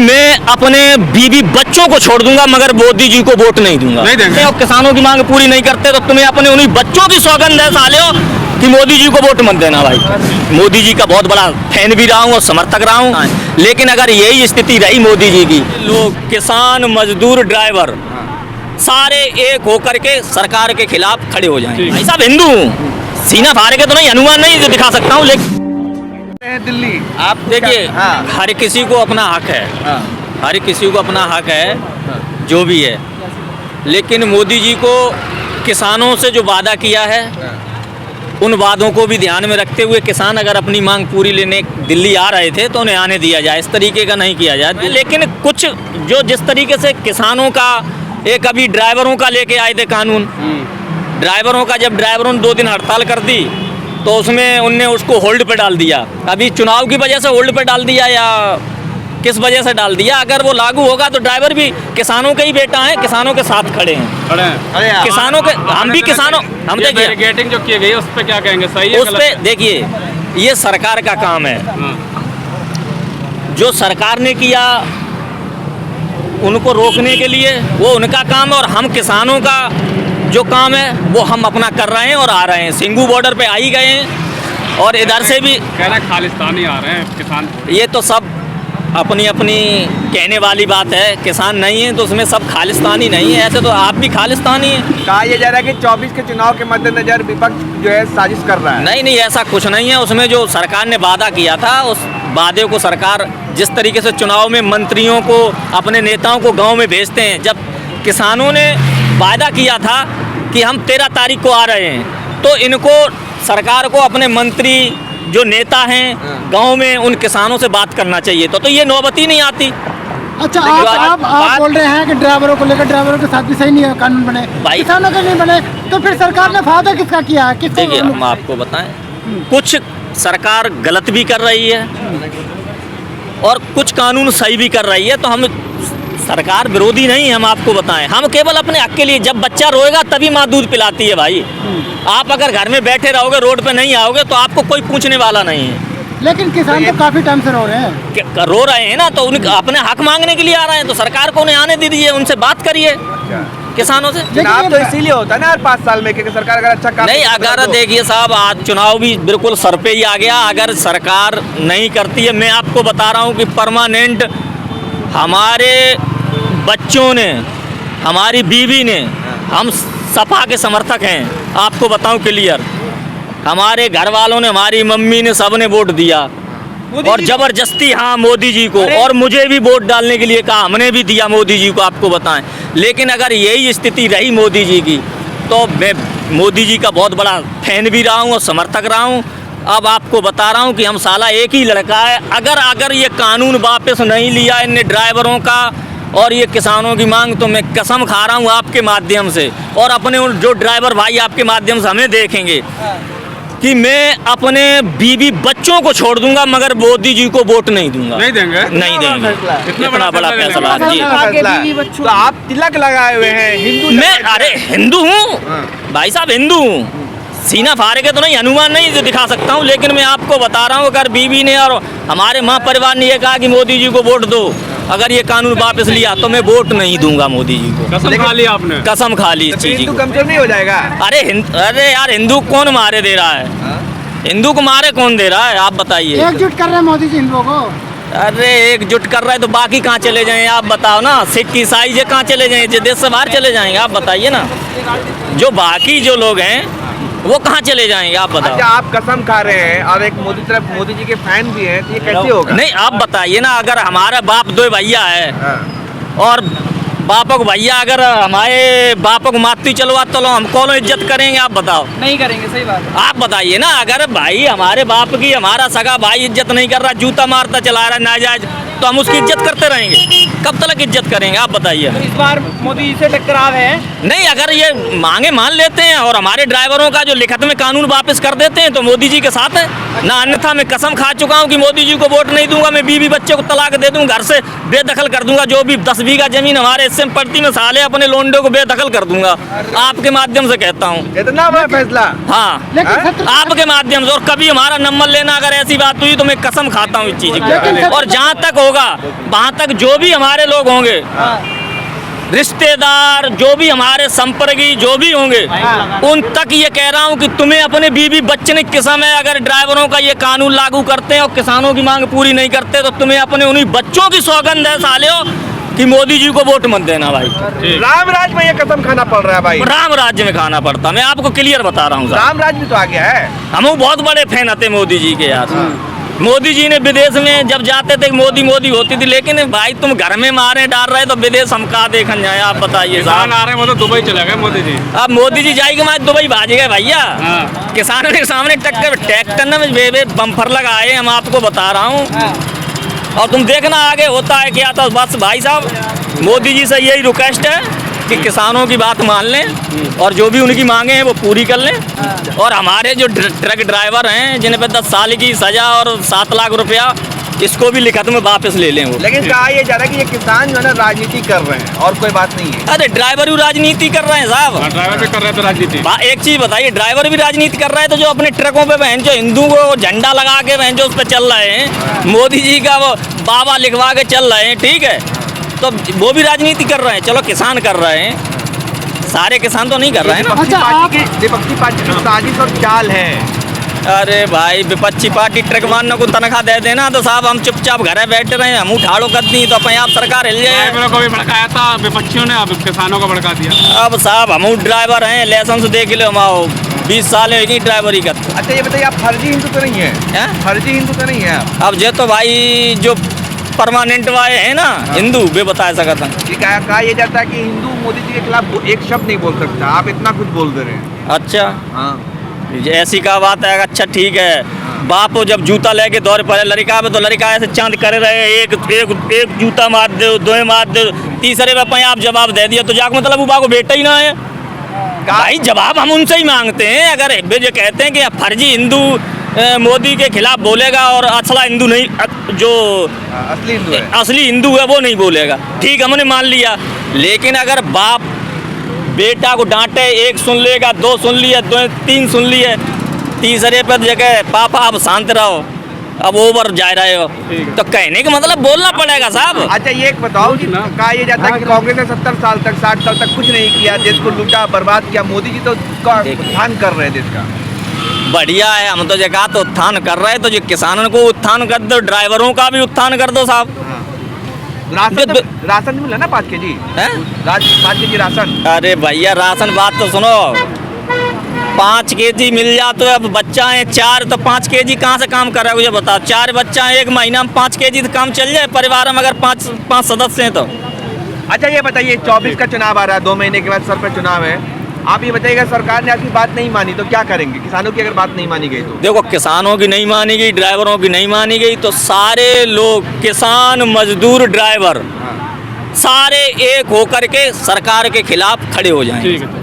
मैं अपने बीवी बच्चों को छोड़ दूंगा मगर मोदी जी को वोट नहीं दूंगा। नहीं देंगे। और किसानों की मांग पूरी नहीं करते तो तुम्हें अपने उन्हीं बच्चों की सौगंध है साले हो कि मोदी जी को वोट मत देना भाई। मोदी जी का बहुत बड़ा फैन भी रहा हूँ और समर्थक रहा हूँ, लेकिन अगर यही स्थिति रही मोदी जी की, लोग किसान मजदूर ड्राइवर सारे एक होकर के सरकार के खिलाफ खड़े हो जाएंगे। भाई साहब हिंदू हूँ, सीना फाड़ के तो नहीं, अनुमान नहीं जो दिखा सकता हूँ, लेकिन दिल्ली आप देखिए हाँ। हर किसी को अपना हक है, हाँ। हर किसी को अपना हक है जो भी है, लेकिन मोदी जी को किसानों से जो वादा किया है उन वादों को भी ध्यान में रखते हुए किसान अगर अपनी मांग पूरी लेने दिल्ली आ रहे थे तो उन्हें आने दिया जाए, इस तरीके का नहीं किया जाए। लेकिन कुछ जो जिस तरीके से किसानों का एक अभी ड्राइवरों का लेके आए थे कानून, ड्राइवरों का जब ड्राइवरों ने 2 दिन हड़ताल कर दी तो उसमें उनने उसको होल्ड पे डाल दिया। अभी चुनाव की वजह से होल्ड पे डाल दिया या किस वजह से डाल दिया, अगर वो लागू होगा तो ड्राइवर भी किसानों के ही बेटा हैं, किसानों के साथ खड़े हैं, किसानों के, हम भी किसानों, हम देखिए बैरिकेडिंग जो की गई है उस पर क्या कहेंगे, सही है उस पे देखिए ये सरकार का काम है, जो सरकार ने किया उनको रोकने के लिए वो उनका काम है, और हम किसानों का जो काम है वो हम अपना कर रहे हैं और आ रहे हैं। सिंगू बॉर्डर पे आ ही गए हैं और इधर से भी कहना खालिस्तानी आ रहे हैं किसान। ये तो सब अपनी अपनी कहने वाली बात है, किसान नहीं है तो उसमें सब खालिस्तानी नहीं है, ऐसे तो आप भी खालिस्तानी हैं। कहा यह जा रहा है कि 24 के चुनाव के मद्देनजर विपक्ष जो है साजिश कर रहा है। नहीं नहीं, ऐसा कुछ नहीं है। उसमें जो सरकार ने वादा किया था उस वादे को सरकार जिस तरीके से चुनाव में मंत्रियों को अपने नेताओं को गांव में भेजते हैं, जब किसानों ने वादा किया था कि हम 13 तारीख को आ रहे हैं तो इनको सरकार को अपने मंत्री जो नेता हैं गांव में उन किसानों से बात करना चाहिए तो ये नौबत ही नहीं आती। अच्छा आप बोल रहे हैं कि ड्राइवरों को लेकर ड्राइवरों के साथ भी सही नहीं है कानून बने, किसानों के नहीं बने, तो फिर सरकार ने फायदा किसका किया है? देखिए हम आपको बताएं, कुछ सरकार गलत भी कर रही है और कुछ कानून सही भी कर रही है, तो हम सरकार विरोधी नहीं है। हम आपको बताएं, हम केवल अपने हक के लिए, जब बच्चा रोएगा तभी माँ दूध पिलाती है भाई। आप अगर घर में बैठे रहोगे रोड पे नहीं आओगे तो आपको कोई पूछने वाला नहीं है। लेकिन किसान तो काफी टाइम से रो रहे हैं, रो रहे हैं ना, तो उनके अपने हक मांगने के लिए आ रहे हैं, तो सरकार को उन्हें आने दीजिए, उनसे बात करिए किसानों से। चुनाव तो इसीलिए होता है ना हर 5 साल में कि सरकार अगर अच्छा काम नहीं, अगर देखिए साहब आज चुनाव भी बिल्कुल सर पे ही आ गया, अगर सरकार नहीं करती है, मैं आपको बता रहा हूँ कि परमानेंट हमारे बच्चों ने, हमारी बीवी ने, हम सपा के समर्थक हैं, आपको बताऊं क्लियर, हमारे घर वालों ने, हमारी मम्मी ने, सबने वोट दिया और जबरदस्ती हाँ मोदी जी को, और मुझे भी वोट डालने के लिए कहा, हमने भी दिया मोदी जी को, आपको बताएं। लेकिन अगर यही स्थिति रही मोदी जी की तो मैं मोदी जी का बहुत बड़ा फैन भी रहा हूँ और समर्थक रहा हूँ। अब आपको बता रहा हूँ कि हम साला एक ही लड़का है, अगर ये कानून वापस नहीं लिया इनने ड्राइवरों का और ये किसानों की मांग, तो मैं कसम खा रहा हूँ आपके माध्यम से और अपने उन जो ड्राइवर भाई आपके माध्यम से हमें देखेंगे कि मैं अपने बीवी बच्चों को छोड़ दूंगा मगर मोदी जी को वोट नहीं दूंगा। नहीं देंगे? नहीं देंगे। इतना बड़ा फैसला जी। तो आप तिलक लगाए हुए हैं हिंदू, मैं अरे हिंदू हूँ भाई साहब, हिंदू हूँ, सीना फाड़ के तो नहीं, अनुमान नहीं जो दिखा सकता हूँ, लेकिन मैं आपको बता रहा हूँ अगर बीवी ने और हमारे माँ परिवार ने ये कहा कि मोदी जी को वोट दो, अगर ये कानून वापस लिया तो मैं वोट नहीं दूंगा मोदी जी को। कसम खा ली आपने? कसम खा ली इस चीज हिंदू की। कमजोर नहीं हो जाएगा? अरे यार हिंदू कौन मारे दे रहा है? हिंदू को मारे कौन दे रहा है आप बताइए? एकजुट कर रहे हैं मोदी जी हिंदुओं को। अरे एकजुट कर रहा है तो बाकी कहाँ चले जाएं आप बताओ ना, सिख ईसाई जे कहाँ चले जाएं, जे देश से बाहर चले जाएंगे आप बताइए ना, जो बाकी जो लोग हैं वो कहाँ चले जाएंगे आप बताओ। अच्छा आप कसम खा रहे हैं और एक मोदी जी के फैन भी हैं, तो ये कैसे होगा? नहीं आप बताइए ना, अगर हमारा बाप 2 भैया है और बापों को भैया अगर हमारे बापों को मारती चलवा तो हम कौन इज्जत करेंगे आप बताओ? नहीं करेंगे, सही बात है। आप बताइए ना, अगर भाई हमारे बाप की हमारा सगा भाई इज्जत नहीं कर रहा, जूता मारता चला रहा है नाजायज, तो हम उसकी इज्जत करते रहेंगे? कब तक इज्जत करेंगे आप बताइए? इस बार मोदी जी से टकराव है? नहीं, अगर ये मांगे मान लेते हैं और हमारे ड्राइवरों का जो लिखत में कानून वापस कर देते हैं तो मोदी जी के साथ है। ना अन्यथा मैं कसम खा चुका हूँ कि मोदी जी को वोट नहीं दूंगा। मैं बीवी बच्चे को तलाक दे दूंगा, घर से बेदखल कर दूंगा। जो भी 10 बीघा जमीन हमारे हिस्से में पड़ती, मैं साले अपने लोंडे को बेदखल कर दूंगा। आपके माध्यम से कहता हूँ। इतना बड़ा फैसला। हाँ, लेकिन आपके माध्यम से। और कभी हमारा नंबर लेना अगर ऐसी बात हुई तो मैं कसम खाता हूँ इस चीज की। और जहाँ तक होगा वहाँ तक जो भी हमारे लोग होंगे, रिश्तेदार, जो भी हमारे संपर्की जो भी होंगे, उन तक ये कह रहा हूँ कि तुम्हें अपने बीवी बच्चे की समय अगर ड्राइवरों का ये कानून लागू करते हैं और किसानों की मांग पूरी नहीं करते तो तुम्हें अपने उन्हीं बच्चों की सौगंध है सालियों कि मोदी जी को वोट मत देना भाई। राम राज में ये कसम खाना पड़ रहा है भाई। राम राज्य में खाना पड़ता, मैं आपको क्लियर बता रहा हूँ साहब। राम राज भी तो आ गया है। हम बहुत बड़े फैन थे मोदी जी के यार। मोदी जी ने विदेश में जब जाते थे मोदी मोदी होती थी, लेकिन भाई तुम घर में मारे डाल रहे तो विदेश हम कहाँ देखने जाए, आप बताइए किसान साहब। आ रहे हैं, वो तो दुबई चले गए मोदी जी। अब मोदी जी जाएंगे मैं दुबई भाज गए भैया। हाँ। किसानों के सामने ट्रैक्टर में बम्पर लगाए, हम आपको बता रहा हूँ। और तुम देखना आगे होता है क्या। तो बस भाई साहब मोदी जी से यही रिक्वेस्ट है कि किसानों की बात मान लें और जो भी उनकी मांगे हैं वो पूरी कर लें। और हमारे जो ट्रक ड्राइवर हैं जिन्हें पे 10 साल की सजा और 7 लाख रुपया, इसको भी लिखत में वापस ले लें वो। लेकिन कहा ये जा रहा है कि ये किसान जो है ना राजनीति कर रहे हैं और कोई बात नहीं है। अरे ड्राइवर भी राजनीति कर रहे हैं साहब। ड्राइवर भी कर रहे थे राजनीति। एक चीज बताइए, ड्राइवर भी राजनीति कर रहे हैं तो जो अपने ट्रकों पे बहन जो हिंदू को झंडा लगा के बहन जो उस पर चल रहे हैं, मोदी जी का वो बाबा लिखवा के चल रहे हैं, ठीक है, तो वो भी राजनीति कर रहे हैं। चलो किसान कर रहे हैं, सारे किसान तो नहीं कर रहे हैं ना। विपक्षी पार्टी की साजिश और चाल है। अरे भाई विपक्षी पार्टी ट्रक वालों को तनख्वाह दे देना तो साहब हम चुपचाप घर बैठे रहे, हम ठाड़ो कर दी तो अपने आप सरकार हिल जाए। ड्राइवरों को भी भड़काया था विपक्षियों ने, अब किसानों को भड़का दिया। अब साहब हम ड्राइवर हैं, लाइसेंस देख लो, हम 20 साल की ड्राइवरी करते। अच्छा ये बताइए, आप फर्जी हिंदू तो नहीं है? फर्जी हिंदू तो नहीं है आप? अब ये तो भाई जो परमानेंट वाले हैं ना हिंदू, वे बता सकते हैं। कहा यह जाता है कि हिंदू मोदी जी के खिलाफ एक शब्द नहीं बोल सकता, आप इतना कुछ बोल दे रहे हैं। अच्छा हाँ, ऐसी का बात है। अच्छा ठीक है, बाप जब जूता लेके दौरे पड़े लड़का पे तो लड़का ऐसे चांद करे रहे, एक जूता मार दो, 2 मार दो, तीसरे पे आप जवाब दे दिया तो जाके मतलब वो को बेटा ही ना है भाई। जवाब हम उनसे ही मांगते हैं। अगर वे जो कहते हैं कि फर्जी हिंदू मोदी के खिलाफ बोलेगा और असला हिंदू नहीं, जो असली हिंदू है वो नहीं बोलेगा, ठीक हमने मान लिया। लेकिन अगर बाप बेटा को डांटे, 1 सुन लेगा, 2 सुन लिया, 3 सुन लिए, तीसरे पर जगह पापा आप शांत रहो, अब ओवर जा रहे हो, तो कहने का मतलब बोलना पड़ेगा साहब। अच्छा ये एक बताओ कि कहा यह जाता है कि कांग्रेस ने 70 साल तक 60 साल तक कुछ नहीं किया, देश को लूटा बर्बाद किया, मोदी जी तो उत्थान कर रहे हैं देश का। बढ़िया है, हम तो जगह तो उत्थान कर रहे हैं, तो जो किसानों को उत्थान कर दो, ड्राइवरों का भी उत्थान कर दो साहब। राशन मिला ना 5 केजी? 5 KG ration. अरे भैया राशन बात तो सुनो, 5 केजी मिल जा तो अब बच्चा है 4 तो 5 केजी कहाँ से काम कर रहा है मुझे बताओ। 4 बच्चा है, 1 महीना में 5 केजी तो काम चल जाए परिवार में, अगर 5 सदस्य हैं तो। अच्छा ये बताइए, 24 का चुनाव आ रहा है, 2 महीने के बाद सर पे चुनाव है, आप ये बताइएगा सरकार ने आपकी बात नहीं मानी तो क्या करेंगे? किसानों की अगर बात नहीं मानी गई तो? देखो किसानों की नहीं मानी गई, ड्राइवरों की नहीं मानी गई तो सारे लोग, किसान, मजदूर, ड्राइवर, सारे एक होकर के सरकार के खिलाफ खड़े हो जाएंगे।